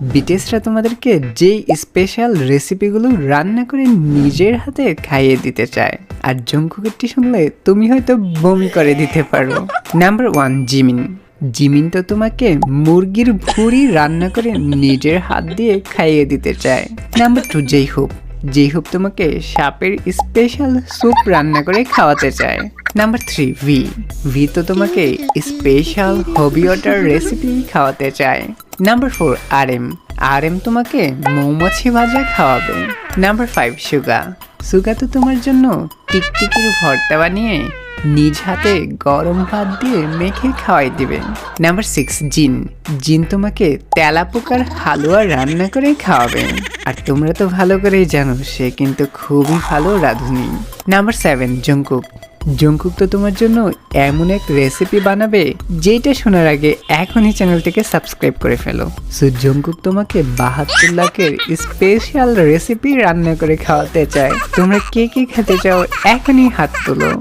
বিটিএসরা তোমাদেরকে যেই স্পেশাল রেসিপিগুলো রান্না করে নিজের হাতে খাইয়ে দিতে চায়, আর জংকুকেরটি শুনলে তুমি হয়তো বমি করে দিতে পারো। Number 1, Jimin. জিমিন তো তোমাকে মুরগির ভুঁড়ি রান্না করে নিজের হাত দিয়ে খাইয়ে দিতে চায়। নাম্বার 2, জেইহুপ। জেইহুপ তোমাকে সাপের স্পেশাল স্যুপ রান্না করে খাওয়াতে চায়। Number 3, V. ভি তো তোমাকে স্পেশাল হবি ওয়াটার রেসিপি খাওয়াতে চায়। Number 4, RM. আরএম তোমাকে মৌমাছি ভাজা খাওয়াবে। নাম্বার 5, সুগা। সুগা তো তোমার জন্য টিকটিকির ভর্তা বানিয়ে নিজ হাতে গরম ভাত দিয়ে মেখে খাওয়াই দিবে। নাম্বার 6, জিন। জিন তোমাকে তেলাপোকার হালুয়া রান্না করে খাওয়াবে, আর তোমরা তো ভালো করেই জানো সে কিন্তু খুবই ভালো রাঁধুনি। Number 7, Jungkook. জংকুক তো তোমার জন্য এমন এক রেসিপি বানাবে যেটা শোনার আগে এখনই চ্যানেলটিকে সাবস্ক্রাইব করে ফেলো। সো জংকুক তোমাকে 72 লাখের স্পেশাল রেসিপি রান্না করে খাওয়াতে চায়। তোমরা কে কে খেতে চাও এখনই হাত তোলো।